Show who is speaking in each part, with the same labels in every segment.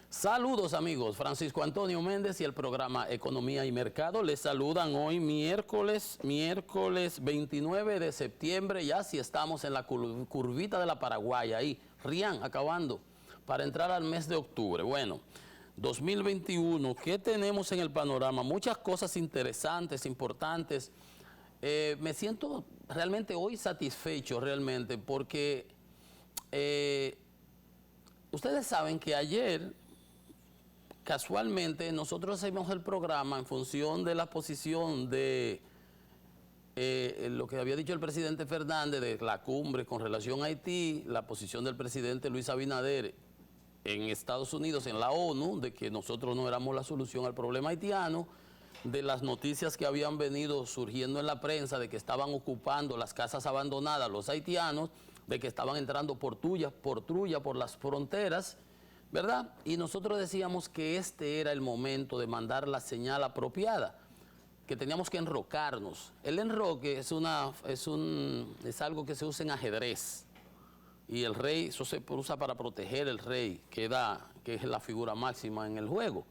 Speaker 1: Saludos amigos, Francisco Antonio Méndez y el programa Economía y Mercado les saludan hoy miércoles 29 de septiembre, ya si estamos en la curvita de la Paraguay, ahí, Rian, acabando, para entrar al mes de octubre. Bueno, 2021, ¿qué tenemos en el panorama? Muchas cosas interesantes, importantes. Me siento realmente hoy satisfecho realmente porque ustedes saben que ayer casualmente nosotros hacemos el programa en función de la posición de lo que había dicho el presidente Fernández de la cumbre con relación a Haití, la posición del presidente Luis Abinader en Estados Unidos, en la ONU, de que nosotros no éramos la solución al problema haitiano, de las noticias que habían venido surgiendo en la prensa de que estaban ocupando las casas abandonadas los haitianos, de que estaban entrando por trulla por las fronteras, ¿verdad? Y nosotros decíamos que este era el momento de mandar la señal apropiada, que teníamos que enrocarnos. El enroque es algo que se usa en ajedrez. Y el rey, eso se usa para proteger el rey, que es la figura máxima en el juego.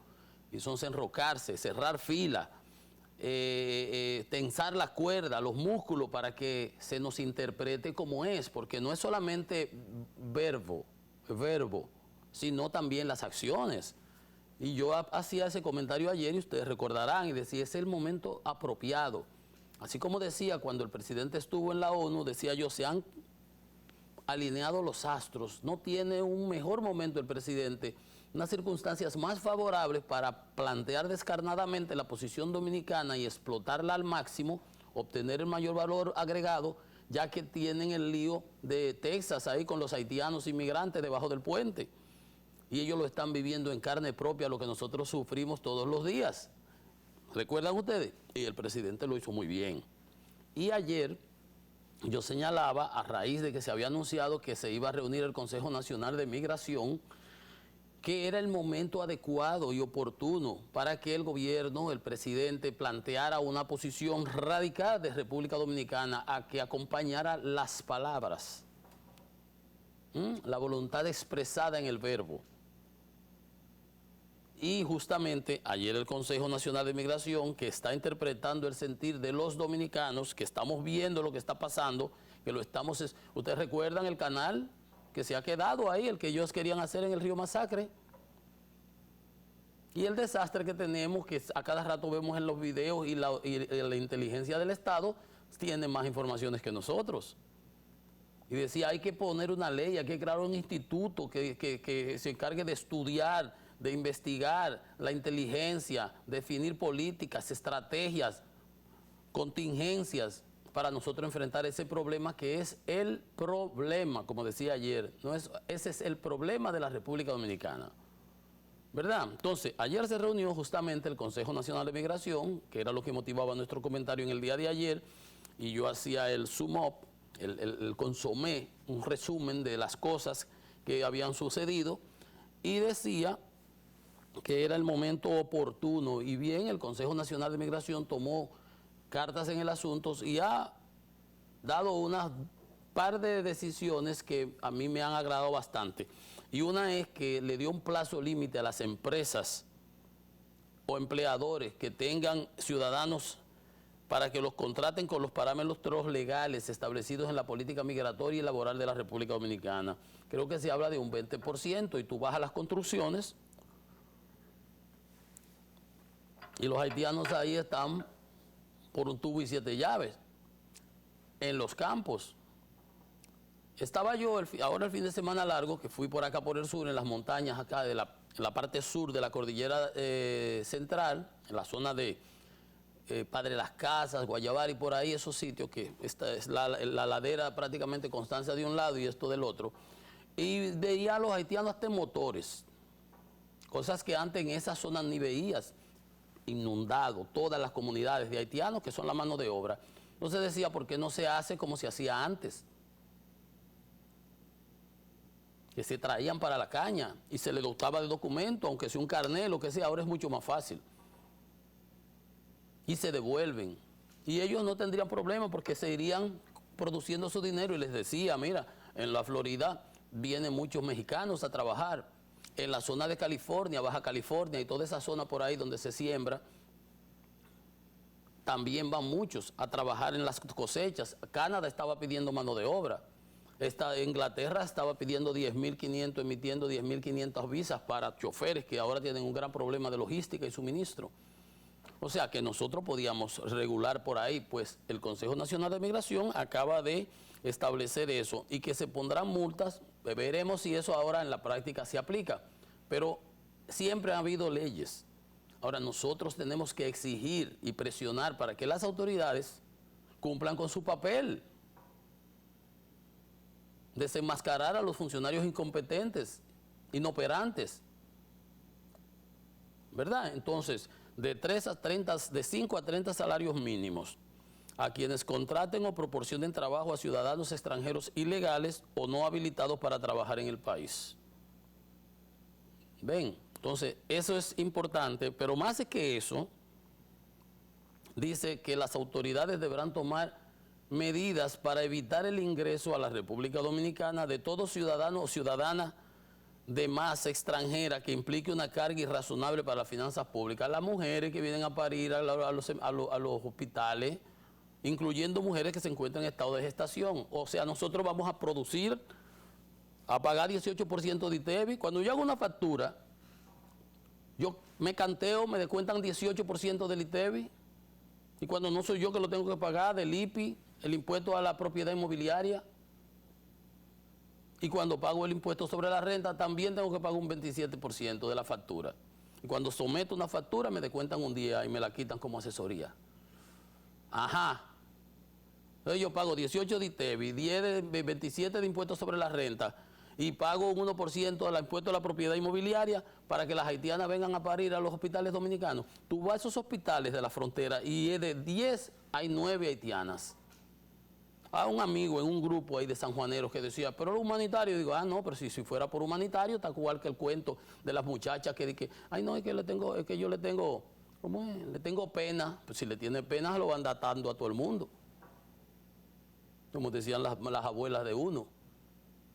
Speaker 1: Y son enrocarse, cerrar fila, tensar la cuerda, los músculos para que se nos interprete como es, porque no es solamente verbo, sino también las acciones. Y yo hacía ese comentario ayer y ustedes recordarán y decía, es el momento apropiado. Así como decía cuando el presidente estuvo en la ONU, decía yo, se han alineado los astros, no tiene un mejor momento el presidente, unas circunstancias más favorables para plantear descarnadamente la posición dominicana y explotarla al máximo, obtener el mayor valor agregado, ya que tienen el lío de Texas ahí con los haitianos inmigrantes debajo del puente. Y ellos lo están viviendo en carne propia, lo que nosotros sufrimos todos los días. ¿Recuerdan ustedes? Y el presidente lo hizo muy bien. Y ayer yo señalaba, a raíz de que se había anunciado que se iba a reunir el Consejo Nacional de Migración, que era el momento adecuado y oportuno para que el gobierno, el presidente, planteara una posición radical de República Dominicana a que acompañara las palabras, la voluntad expresada en el verbo. Y justamente ayer el Consejo Nacional de Migración, que está interpretando el sentir de los dominicanos, que estamos viendo lo que está pasando, que lo estamos... ¿Ustedes recuerdan el canal que se ha quedado ahí, el que ellos querían hacer en el Río Masacre? Y el desastre que tenemos, que a cada rato vemos en los videos y la inteligencia del Estado tiene más informaciones que nosotros. Y decía, hay que poner una ley, hay que crear un instituto que se encargue de estudiar, de investigar la inteligencia, definir políticas, estrategias, contingencias para nosotros enfrentar ese problema que es el problema, como decía ayer, ese es el problema de la República Dominicana, ¿verdad? Entonces, ayer se reunió justamente el Consejo Nacional de Migración, que era lo que motivaba nuestro comentario en el día de ayer, y yo hacía el sum up, el consomé, un resumen de las cosas que habían sucedido, y decía que era el momento oportuno, y bien el Consejo Nacional de Migración tomó cartas en el asunto y ha dado unas par de decisiones que a mí me han agradado bastante. Y una es que le dio un plazo límite a las empresas o empleadores que tengan ciudadanos para que los contraten con los parámetros legales establecidos en la política migratoria y laboral de la República Dominicana. Creo que se habla de un 20% y tú vas a las construcciones y los haitianos ahí están por un tubo y 7 llaves, en los campos. Estaba yo ahora el fin de semana largo, que fui por acá por el sur, en las montañas acá, en la parte sur de la cordillera central, en la zona de Padre Las Casas, Guayabal y por ahí esos sitios, que esta es la ladera prácticamente Constancia de un lado y esto del otro. Y veía a los haitianos hasta en motores, cosas que antes en esa zona ni veías. Inundado todas las comunidades de haitianos que son la mano de obra. Entonces decía, ¿por qué no se hace como se hacía antes? que se traían para la caña y se le dotaba de documento, aunque sea un carnet, lo que sea, ahora es mucho más fácil. Y se devuelven. Y ellos no tendrían problema porque se irían produciendo su dinero. Y les decía, mira, en la Florida vienen muchos mexicanos a trabajar. En la zona de California, Baja California y toda esa zona por ahí donde se siembra, también van muchos a trabajar en las cosechas. Canadá estaba pidiendo mano de obra. Inglaterra estaba pidiendo 10.500, emitiendo 10.500 visas para choferes que ahora tienen un gran problema de logística y suministro. O sea que nosotros podíamos regular por ahí, pues el Consejo Nacional de Migración acaba de establecer eso y que se pondrán multas, veremos si eso ahora en la práctica se aplica, pero siempre ha habido leyes. Ahora nosotros tenemos que exigir y presionar para que las autoridades cumplan con su papel, desenmascarar a los funcionarios incompetentes, inoperantes, ¿verdad? Entonces, de 5 a 30 salarios mínimos a quienes contraten o proporcionen trabajo a ciudadanos extranjeros ilegales o no habilitados para trabajar en el país. ¿Ven? Entonces, eso es importante, pero más que eso, dice que las autoridades deberán tomar medidas para evitar el ingreso a la República Dominicana de todo ciudadano o ciudadana de masa extranjera que implique una carga irrazonable para las finanzas públicas. Las mujeres que vienen a parir a los hospitales, incluyendo mujeres que se encuentran en estado de gestación. O sea, nosotros vamos a producir, a pagar 18% de ITEVI. Cuando yo hago una factura, yo me canteo, me descuentan 18% del ITEVI. Y cuando no soy yo que lo tengo que pagar, del IPI, el impuesto a la propiedad inmobiliaria. Y cuando pago el impuesto sobre la renta, también tengo que pagar un 27% de la factura. Y cuando someto una factura, me descuentan un día y me la quitan como asesoría. Ajá. Entonces yo pago 18 de ITEVI, 27 de impuestos sobre la renta y pago un 1% del impuesto a la propiedad inmobiliaria para que las haitianas vengan a parir a los hospitales dominicanos. Tú vas a esos hospitales de la frontera y de 10 hay 9 haitianas. A un amigo en un grupo ahí de sanjuaneros que decía, pero lo humanitario, digo, no, pero si fuera por humanitario, está igual que el cuento de las muchachas que ay no, es que yo le tengo, ¿cómo es? Le tengo pena. Pues si le tiene pena, se lo van datando a todo el mundo. Como decían las abuelas de uno.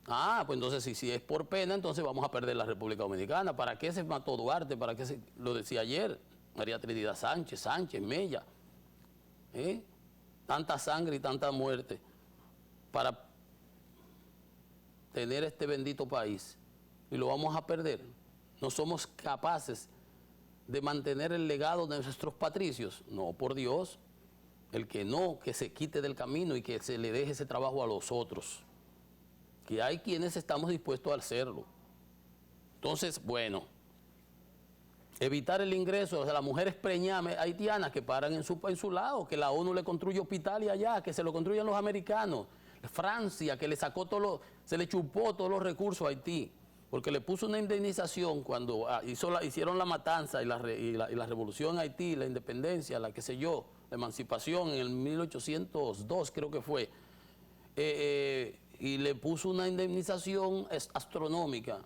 Speaker 1: Pues entonces si es por pena, entonces vamos a perder la República Dominicana. ¿Para qué se mató Duarte? ¿Para qué lo decía ayer? María Trinidad Sánchez, Mella. Tanta sangre y tanta muerte para tener este bendito país y lo vamos a perder. No somos capaces de mantener el legado de nuestros patricios. No, por Dios, el que no, que se quite del camino y que se le deje ese trabajo a los otros, que hay quienes estamos dispuestos a hacerlo. Entonces, bueno, evitar el ingreso de las mujeres preñadas haitianas que paran en su lado, que la ONU le construye hospitales allá, que se lo construyan los americanos. Francia, que le sacó se le chupó todos los recursos a Haití, porque le puso una indemnización cuando hicieron la matanza y la revolución en Haití, la independencia, la qué sé yo, la emancipación en el 1802 creo que fue, y le puso una indemnización astronómica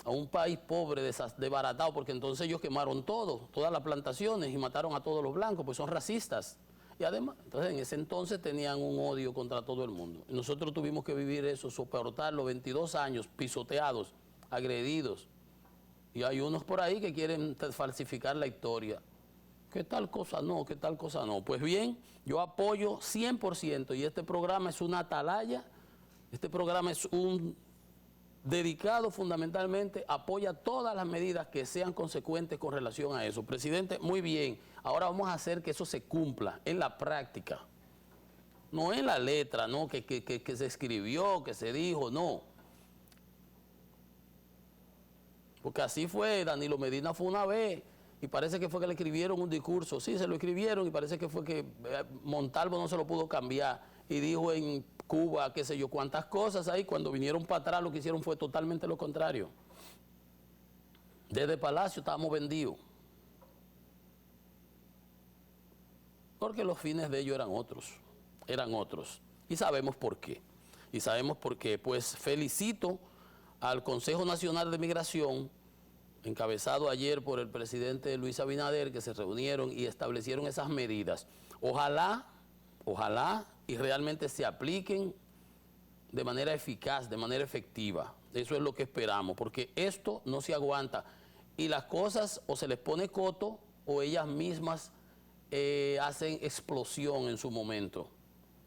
Speaker 1: a un país pobre, desbaratado, porque entonces ellos quemaron todas las plantaciones y mataron a todos los blancos, pues son racistas. Y además, entonces en ese entonces tenían un odio contra todo el mundo. Y nosotros tuvimos que vivir eso, soportarlo 22 años, pisoteados, agredidos. Y hay unos por ahí que quieren falsificar la historia. ¿Qué tal cosa no? ¿Qué tal cosa no? Pues bien, yo apoyo 100% y este programa es una atalaya, este programa es dedicado fundamentalmente, apoya todas las medidas que sean consecuentes con relación a eso. Presidente, muy bien, ahora vamos a hacer que eso se cumpla en la práctica, no en la letra, no que se escribió, que se dijo, no. Porque así fue, Danilo Medina fue una vez y parece que fue que le escribieron un discurso, sí, se lo escribieron y parece que fue que Montalvo no se lo pudo cambiar y dijo en Cuba, qué sé yo, cuántas cosas ahí, cuando vinieron para atrás lo que hicieron fue totalmente lo contrario. Desde Palacio estábamos vendidos. Porque los fines de ellos eran otros. Y sabemos por qué. Pues felicito al Consejo Nacional de Migración, encabezado ayer por el presidente Luis Abinader, que se reunieron y establecieron esas medidas. Ojalá y realmente se apliquen de manera eficaz, de manera efectiva. Eso es lo que esperamos, porque esto no se aguanta. Y las cosas o se les pone coto o ellas mismas hacen explosión en su momento,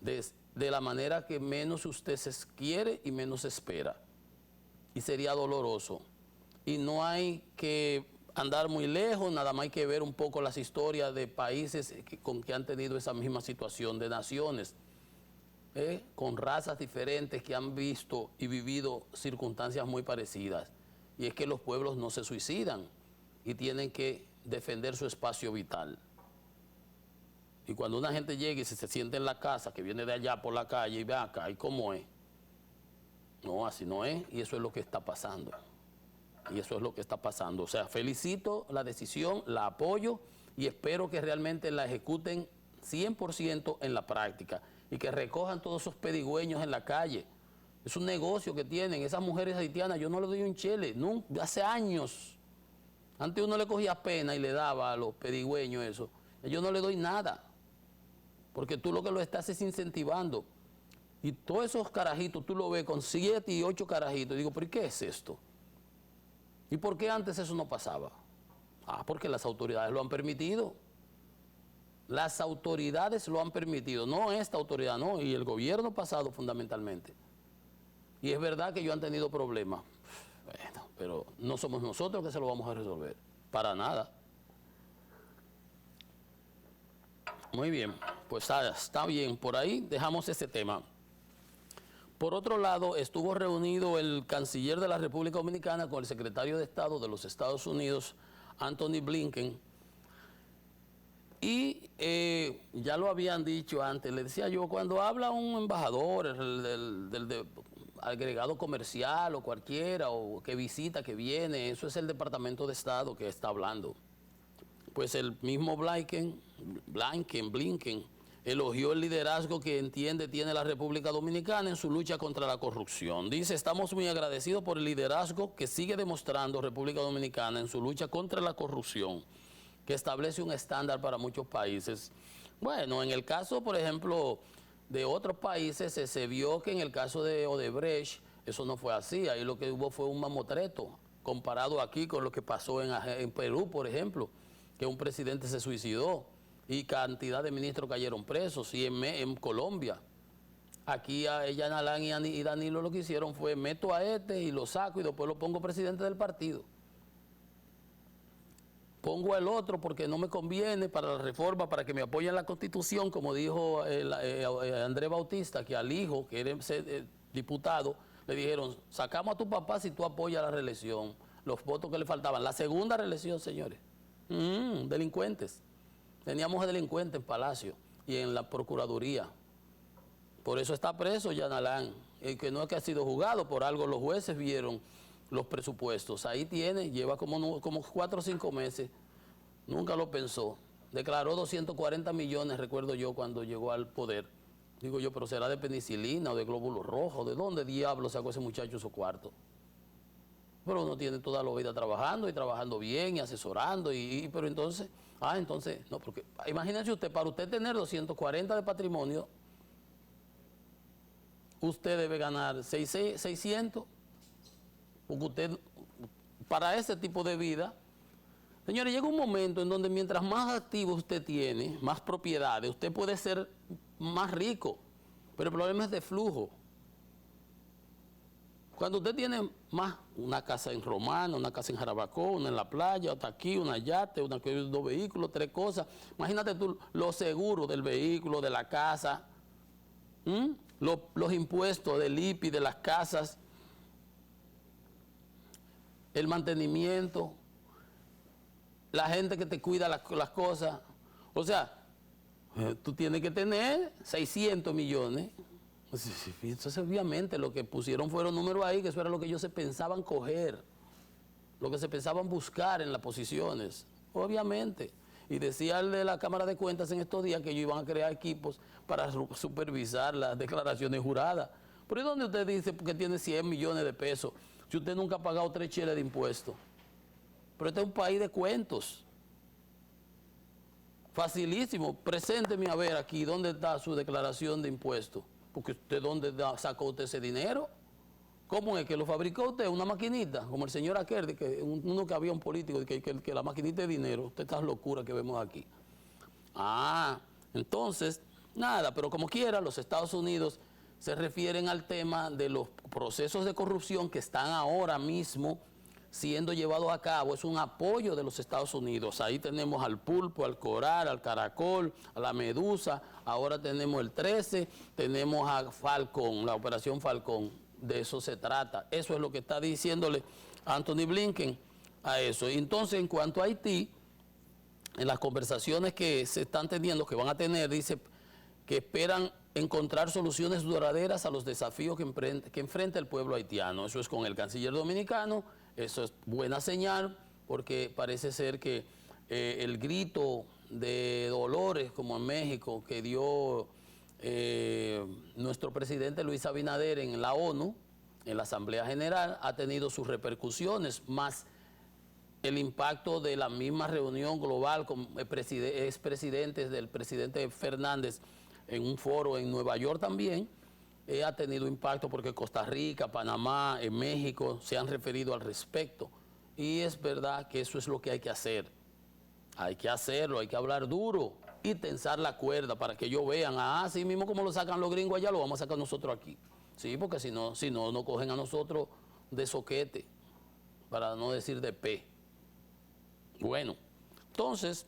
Speaker 1: de la manera que menos usted se quiere y menos espera. Y sería doloroso. Y no hay que andar muy lejos, nada más hay que ver un poco las historias de países con que han tenido esa misma situación, de naciones, con razas diferentes que han visto y vivido circunstancias muy parecidas. Y es que los pueblos no se suicidan y tienen que defender su espacio vital. Y cuando una gente llega y se siente en la casa, que viene de allá por la calle y ve acá, ¿y cómo es? No, así no es, y eso es lo que está pasando. Y eso es lo que está pasando. O sea, felicito la decisión, la apoyo y espero que realmente la ejecuten 100% en la práctica y que recojan todos esos pedigüeños en la calle. Es un negocio que tienen. Esas mujeres haitianas, yo no les doy un chele, hace años. Antes uno le cogía pena y le daba a los pedigüeños eso. Yo no le doy nada, porque tú lo que lo estás es incentivando. Y todos esos carajitos, tú lo ves con 7 y 8 carajitos. Y digo, ¿pero qué es esto? ¿Y por qué antes eso no pasaba? Porque las autoridades lo han permitido. Las autoridades lo han permitido, no esta autoridad, no, y el gobierno pasado fundamentalmente. Y es verdad que ellos han tenido problemas. Bueno, pero no somos nosotros que se lo vamos a resolver, para nada. Muy bien, pues está bien, por ahí dejamos ese tema. Por otro lado, estuvo reunido el canciller de la República Dominicana con el secretario de Estado de los Estados Unidos, Anthony Blinken, y ya lo habían dicho antes, le decía yo, cuando habla un embajador del agregado comercial o cualquiera, o que visita, que viene, eso es el Departamento de Estado que está hablando. Pues el mismo Blinken elogió el liderazgo que tiene la República Dominicana en su lucha contra la corrupción. Dice, estamos muy agradecidos por el liderazgo que sigue demostrando República Dominicana en su lucha contra la corrupción, que establece un estándar para muchos países. Bueno, en el caso, por ejemplo, de otros países, se vio que en el caso de Odebrecht, eso no fue así. Ahí lo que hubo fue un mamotreto, comparado aquí con lo que pasó en Perú, por ejemplo, que un presidente se suicidó y cantidad de ministros cayeron presos, y en Colombia. Aquí Jean Alain y Danilo lo que hicieron fue, meto a este y lo saco y después lo pongo presidente del partido. Pongo al otro porque no me conviene para la reforma, para que me apoyen la Constitución, como dijo Andrés Bautista, que al hijo, que era diputado, le dijeron, sacamos a tu papá si tú apoyas la reelección, los votos que le faltaban. La segunda reelección, señores. Delincuentes. Teníamos a delincuentes en Palacio y en la Procuraduría. Por eso está preso Jean Alain, el que no es que ha sido juzgado, por algo los jueces vieron los presupuestos. Ahí tiene, lleva como 4 o 5 meses, nunca lo pensó. Declaró 240 millones, recuerdo yo, cuando llegó al poder. Digo yo, pero será de penicilina o de glóbulos rojos, ¿de dónde diablo sacó ese muchacho su cuarto? Pero uno tiene toda la vida trabajando y trabajando bien y asesorando, pero entonces, no, porque imagínense usted, para usted tener 240 de patrimonio, usted debe ganar 600, porque usted, para ese tipo de vida, señores, llega un momento en donde mientras más activos usted tiene, más propiedades, usted puede ser más rico, pero el problema es de flujo. Cuando usted tiene más, una casa en Romana, una casa en Jarabacoa, una en la playa, otra aquí, una yate, 2 vehículos, 3 cosas. Imagínate tú los seguros del vehículo, de la casa, los impuestos del IPI, de las casas, el mantenimiento, la gente que te cuida las cosas. O sea, tú tienes que tener 600 millones. Entonces, obviamente, lo que pusieron fueron números ahí, que eso era lo que ellos se pensaban coger, lo que se pensaban buscar en las posiciones, obviamente. Y decía el de la Cámara de Cuentas en estos días que ellos iban a crear equipos para supervisar las declaraciones juradas. ¿Por ahí donde usted dice que tiene 100 millones de pesos si usted nunca ha pagado 3 cheles de impuestos? Pero este es un país de cuentos. Facilísimo, presénteme a ver aquí dónde está su declaración de impuestos. Porque usted, ¿dónde sacó usted ese dinero? ¿Cómo es que lo fabricó usted? ¿Una maquinita? Como el señor aquel, uno que había un político, que la maquinita de dinero. Usted estas locuras que vemos aquí. Ah, entonces, nada, pero como quiera, los Estados Unidos se refieren al tema de los procesos de corrupción que están ahora mismo siendo llevados a cabo. Es un apoyo de los Estados Unidos. Ahí tenemos al pulpo, al coral, al caracol, a la medusa. Ahora tenemos el 13, tenemos a Falcón, la operación Falcón. De eso se trata. Eso es lo que está diciéndole Anthony Blinken a eso. Y entonces, en cuanto a Haití, en las conversaciones que se están teniendo, que van a tener, dice que esperan encontrar soluciones duraderas a los desafíos que enfrenta el pueblo haitiano. Eso es con el canciller dominicano. Eso es buena señal, porque parece ser que el grito de dolores, como en México, que dio nuestro presidente Luis Abinader en la ONU, en la Asamblea General, ha tenido sus repercusiones, más el impacto de la misma reunión global con expresidentes del presidente Fernández en un foro en Nueva York también, ha tenido impacto porque Costa Rica, Panamá, México se han referido al respecto. Y es verdad que eso es lo que hay que hacer. Hay que hacerlo, hay que hablar duro y tensar la cuerda para que ellos vean, así mismo como lo sacan los gringos allá, lo vamos a sacar nosotros aquí. Sí, porque si no, nos cogen a nosotros de soquete, para no decir de pe. Bueno, entonces,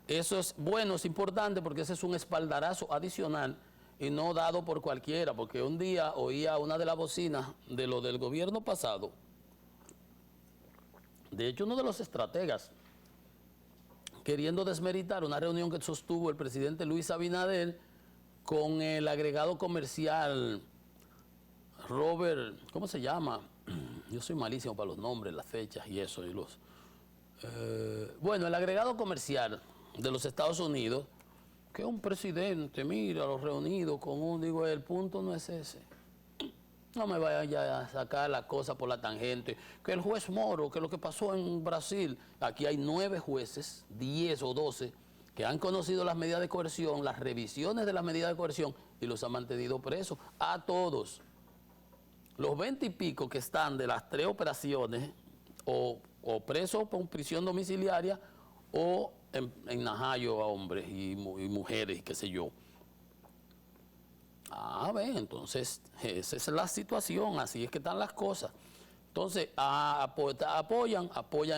Speaker 1: eso es bueno, es importante porque ese es un espaldarazo adicional y no dado por cualquiera, porque un día oía una de las bocinas de lo del gobierno pasado, de hecho uno de los estrategas, queriendo desmeritar una reunión que sostuvo el presidente Luis Abinader con el agregado comercial Robert, ¿cómo se llama? Yo soy malísimo para los nombres, las fechas y eso, bueno, el agregado comercial de los Estados Unidos, que un presidente, mira, los reunidos con digo, el punto no es ese. No me vayan ya a sacar la cosa por la tangente. Que el juez Moro, que lo que pasó en Brasil, aquí hay 9 jueces, 10 o 12, que han conocido las medidas de coerción, las revisiones de las medidas de coerción y los han mantenido presos a todos. Los 20 y pico que están de las 3 operaciones, o presos con prisión domiciliaria, o en Najayo a hombres y mujeres, qué sé yo. Entonces, esa es la situación, así es que están las cosas. Entonces, apoyan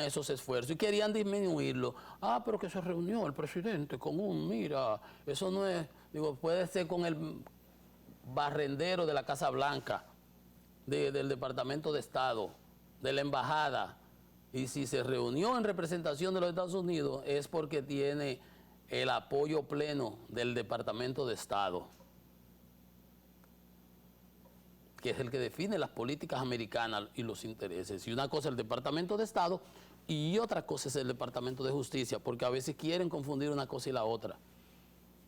Speaker 1: esos esfuerzos y querían disminuirlo. Pero que se reunió el presidente con mira, eso no es, digo, puede ser con el barrendero de la Casa Blanca, del Departamento de Estado, de la Embajada. Y si se reunió en representación de los Estados Unidos es porque tiene el apoyo pleno del Departamento de Estado, que es el que define las políticas americanas y los intereses. Y una cosa es el Departamento de Estado y otra cosa es el Departamento de Justicia, porque a veces quieren confundir una cosa y la otra.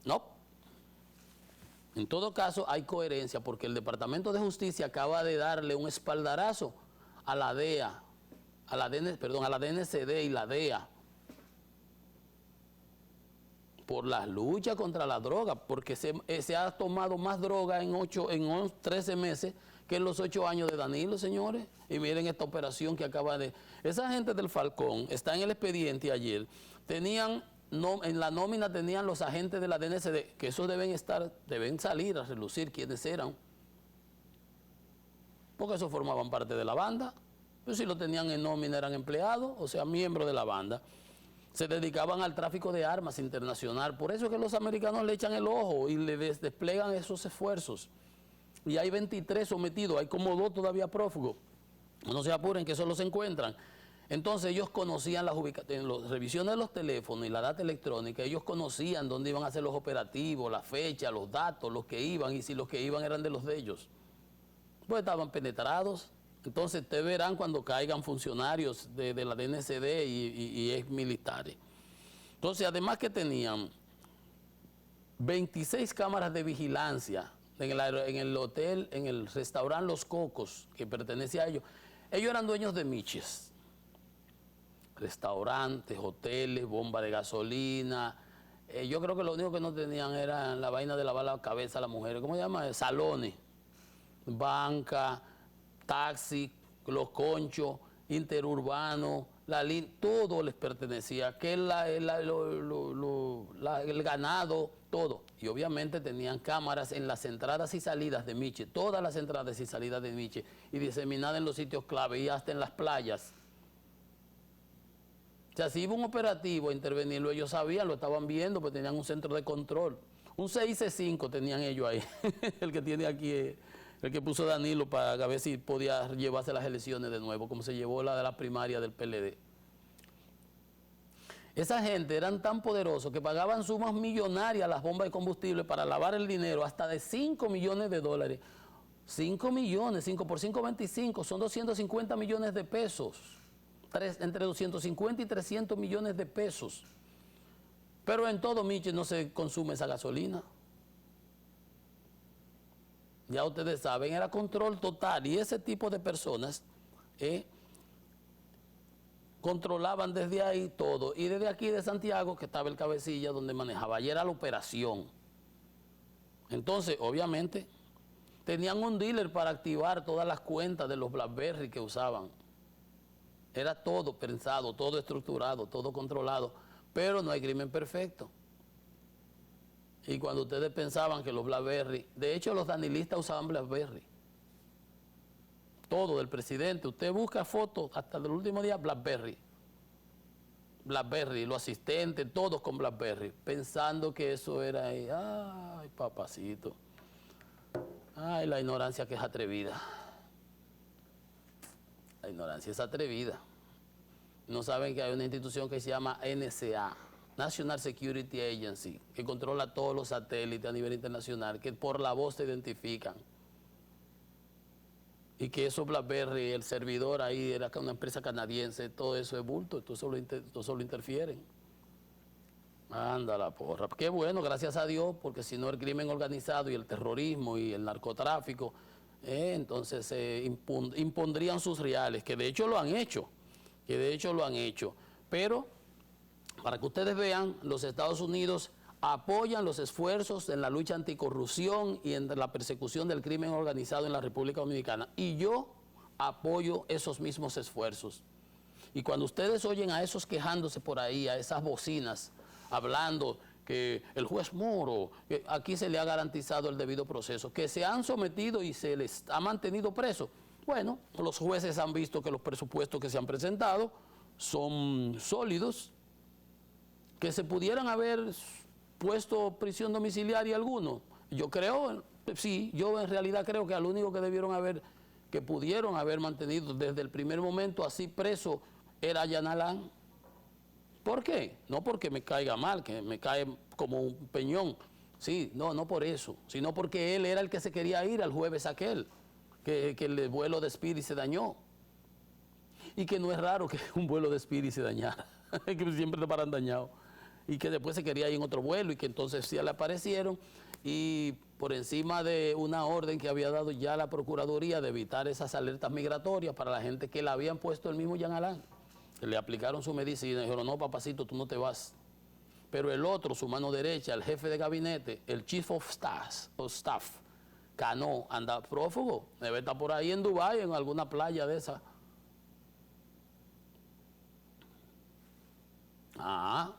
Speaker 1: No. En todo caso hay coherencia, porque el Departamento de Justicia acaba de darle un espaldarazo a la DEA, a la DNCD y la DEA, por las luchas contra la droga, porque se ha tomado más droga en 13 meses que en los 8 años de Danilo, señores. Y miren esta operación que acaba de... Esa gente del Falcón está en el expediente ayer. En la nómina tenían los agentes de la DNCD, que esos deben salir a relucir quiénes eran, porque esos formaban parte de la banda. Pero si lo tenían en nómina eran empleados, o sea, miembros de la banda. Se dedicaban al tráfico de armas internacional. Por eso es que los americanos le echan el ojo y le desplegan esos esfuerzos. Y hay 23 sometidos, hay como 2 todavía prófugos. No se apuren que solo se encuentran. Entonces ellos conocían las ubicaciones, en las revisiones de los teléfonos y la data electrónica, ellos conocían dónde iban a hacer los operativos, la fecha, los datos, los que iban, y si los que iban eran de los de ellos. Pues estaban penetrados. Entonces ustedes verán cuando caigan funcionarios de la DNCD y ex militares. Entonces, además que tenían 26 cámaras de vigilancia en el hotel, en el restaurante Los Cocos, que pertenece a ellos. Ellos eran dueños de miches, restaurantes, hoteles, bomba de gasolina. Yo creo que lo único que no tenían era la vaina de lavar la cabeza a las mujeres. ¿Cómo se llama? Salones, banca, taxi, los conchos, interurbano, todo les pertenecía, que el ganado, todo. Y obviamente tenían cámaras en las entradas y salidas de Miche, todas las entradas y salidas de Miche, y diseminadas en los sitios clave y hasta en las playas. O sea, si iba un operativo a intervenirlo, ellos sabían, lo estaban viendo, pues tenían un centro de control. Un 6C5 tenían ellos ahí, el que tiene aquí, el que puso Danilo para ver si podía llevarse las elecciones de nuevo, como se llevó la de la primaria del PLD. Esa gente eran tan poderosos que pagaban sumas millonarias a las bombas de combustible para lavar el dinero, hasta de $5 millones. 5 millones, 5 por 5, 25, son 250 millones de pesos. Entre 250 y 300 millones de pesos. Pero en todo Miche no se consume esa gasolina. Ya ustedes saben, era control total. Y ese tipo de personas controlaban desde ahí todo. Y desde aquí de Santiago, que estaba el cabecilla donde manejaba, y era la operación. Entonces, obviamente, tenían un dealer para activar todas las cuentas de los BlackBerry que usaban. Era todo pensado, todo estructurado, todo controlado, pero no hay crimen perfecto. Y cuando ustedes pensaban que los BlackBerry, de hecho los danilistas usaban BlackBerry. Todo del presidente, usted busca fotos hasta el último día, BlackBerry. BlackBerry, los asistentes, todos con BlackBerry, pensando que eso era ahí. Ay, papacito. Ay, la ignorancia que es atrevida. La ignorancia es atrevida. No saben que hay una institución que se llama NSA, National Security Agency, que controla todos los satélites a nivel internacional, que por la voz se identifican. Y que eso BlackBerry, el servidor ahí era una empresa canadiense, todo eso es bulto, todo eso lo interfieren. Anda la porra. Qué bueno, gracias a Dios, porque si no el crimen organizado y el terrorismo y el narcotráfico, entonces impondrían sus reales, que de hecho lo han hecho, Pero, para que ustedes vean, los Estados Unidos apoyan los esfuerzos en la lucha anticorrupción y en la persecución del crimen organizado en la República Dominicana. Y yo apoyo esos mismos esfuerzos. Y cuando ustedes oyen a esos quejándose por ahí, a esas bocinas, hablando que el juez Moro, que aquí se le ha garantizado el debido proceso, que se han sometido y se les ha mantenido presos. Bueno, los jueces han visto que los presupuestos que se han presentado son sólidos, que se pudieran haber puesto prisión domiciliaria alguno. Yo creo, sí, yo en realidad creo que al único que pudieron haber mantenido desde el primer momento así preso era Yanalán. ¿Por qué? No porque me caiga mal, que me cae como un peñón. Sí, no por eso, sino porque él era el que se quería ir al jueves aquel, que el vuelo de Spirit se dañó. Y que no es raro que un vuelo de Spirit se dañara, que siempre le paran dañado. Y que después se quería ir en otro vuelo y que entonces sí le aparecieron y por encima de una orden que había dado ya la Procuraduría de evitar esas alertas migratorias para la gente que la habían puesto el mismo Jean Alain, que le aplicaron su medicina y dijeron, no papacito, tú no te vas. Pero el otro, su mano derecha, el jefe de gabinete, el Chief of Staff, Cano, anda prófugo, debe estar por ahí en Dubái, en alguna playa de esa.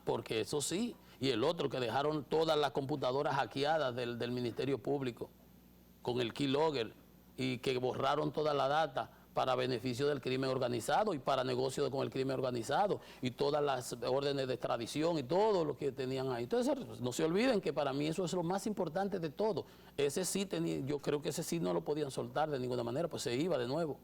Speaker 1: Porque eso sí. Y el otro que dejaron todas las computadoras hackeadas del Ministerio Público con el keylogger y que borraron toda la data para beneficio del crimen organizado y para negocio con el crimen organizado y todas las órdenes de extradición y todo lo que tenían ahí. Entonces no se olviden que para mí eso es lo más importante de todo. Ese sí yo creo que ese sí no lo podían soltar de ninguna manera, pues se iba de nuevo.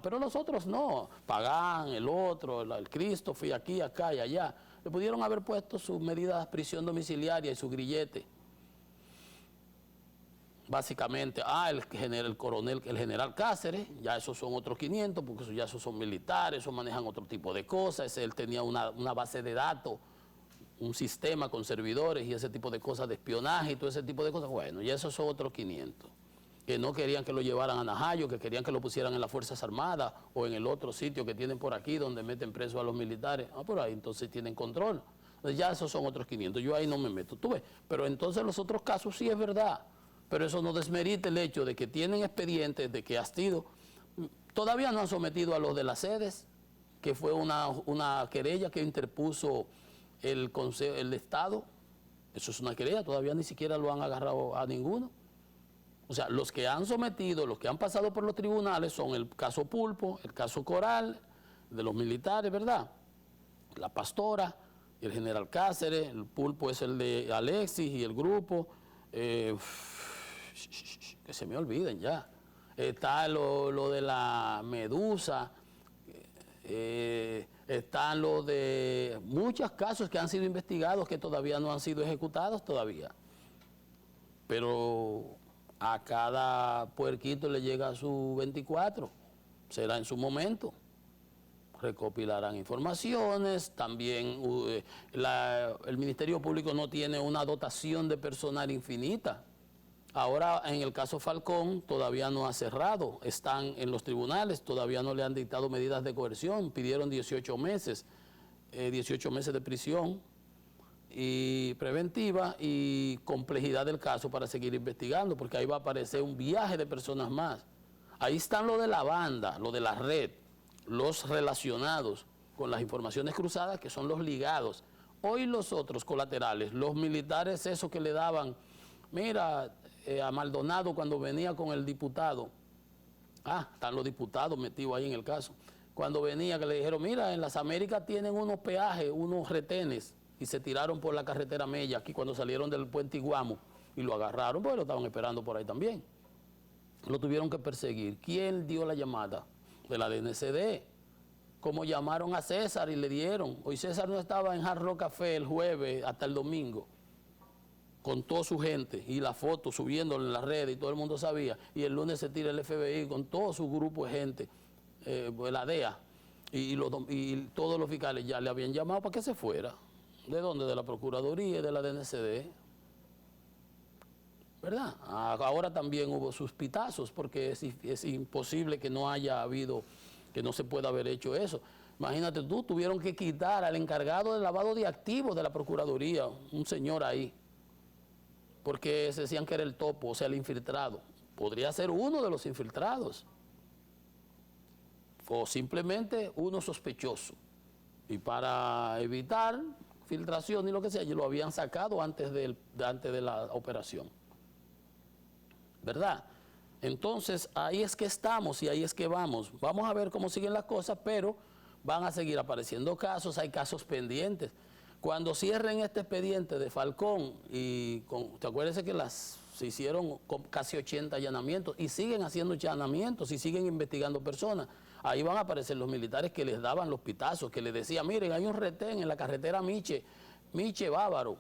Speaker 1: Pero los otros no, Pagán, el otro, el Cristo, fui aquí, acá y allá. Le pudieron haber puesto sus medidas de prisión domiciliaria y su grillete. Básicamente, el general Cáceres, ya esos son otros 500, porque esos son militares, esos manejan otro tipo de cosas. Él tenía una base de datos, un sistema con servidores y ese tipo de cosas de espionaje y todo ese tipo de cosas. Bueno, ya esos son otros 500. que no querían que lo llevaran a Najayo, que querían que lo pusieran en las Fuerzas Armadas o en el otro sitio que tienen por aquí donde meten presos a los militares. Por ahí entonces tienen control. Entonces ya esos son otros 500, yo ahí no me meto, tú ves. Pero entonces los otros casos sí es verdad, pero eso no desmerita el hecho de que tienen expedientes, de que ha sido, todavía no han sometido a los de las sedes, que fue una querella que interpuso el Estado. Eso es una querella, todavía ni siquiera lo han agarrado a ninguno. O sea, los que han sometido, los que han pasado por los tribunales son el caso Pulpo, el caso Coral, de los militares, ¿verdad? La Pastora, el general Cáceres, el Pulpo es el de Alexis y el grupo. Que se me olviden ya. Está lo de la Medusa, están lo de muchos casos que han sido investigados que todavía no han sido ejecutados todavía. Pero a cada puerquito le llega su 24, será en su momento. Recopilarán informaciones, también el Ministerio Público no tiene una dotación de personal infinita. Ahora, en el caso Falcón, todavía no ha cerrado, están en los tribunales, todavía no le han dictado medidas de coerción, pidieron 18 meses de prisión y preventiva y complejidad del caso para seguir investigando, porque ahí va a aparecer un viaje de personas más. Ahí están lo de la banda, lo de la red, los relacionados con las informaciones cruzadas, que son los ligados. Hoy los otros colaterales, los militares esos que le daban, mira, a Maldonado cuando venía con el diputado, están los diputados metidos ahí en el caso, cuando venía que le dijeron, mira, en las Américas tienen unos peajes, unos retenes, y se tiraron por la carretera Mella, aquí cuando salieron del puente Iguamo, y lo agarraron, porque lo estaban esperando por ahí también. Lo tuvieron que perseguir. ¿Quién dio la llamada? De la DNCD. Como llamaron a César y le dieron. Hoy César no estaba en Hard Rock Café el jueves hasta el domingo, con toda su gente, y la foto subiéndole en las redes, y todo el mundo sabía. Y el lunes se tira el FBI con todo su grupo de gente, la DEA, y todos los fiscales ya le habían llamado para que se fuera. ¿De dónde? De la Procuraduría y de la DNCD. ¿Verdad? Ahora también hubo sus pitazos, porque es imposible que no haya habido, que no se pueda haber hecho eso. Imagínate tú, tuvieron que quitar al encargado del lavado de activos de la Procuraduría, un señor ahí, porque se decían que era el topo, o sea, el infiltrado. Podría ser uno de los infiltrados, o simplemente uno sospechoso. Y para evitar filtración y lo que sea, lo habían sacado antes de la operación. ¿Verdad? Entonces, ahí es que estamos y ahí es que vamos. Vamos a ver cómo siguen las cosas, pero van a seguir apareciendo casos, hay casos pendientes. Cuando cierren este expediente de Falcón, ¿te acuerdas que se hicieron casi 80 allanamientos y siguen haciendo allanamientos y siguen investigando personas? Ahí van a aparecer los militares que les daban los pitazos, que les decían, miren, hay un retén en la carretera Miche Bávaro,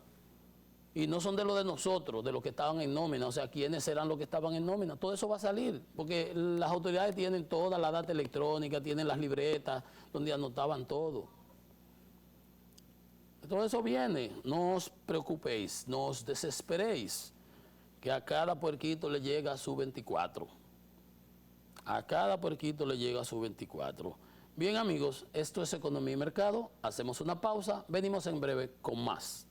Speaker 1: y no son de los de nosotros, de los que estaban en nómina, o sea, ¿quiénes serán los que estaban en nómina? Todo eso va a salir, porque las autoridades tienen toda la data electrónica, tienen las libretas donde anotaban todo. Todo eso viene, no os preocupéis, no os desesperéis, que a cada puerquito le llega su 24. A cada puerquito le llega su 24. Bien, amigos, esto es Economía y Mercado, hacemos una pausa, venimos en breve con más.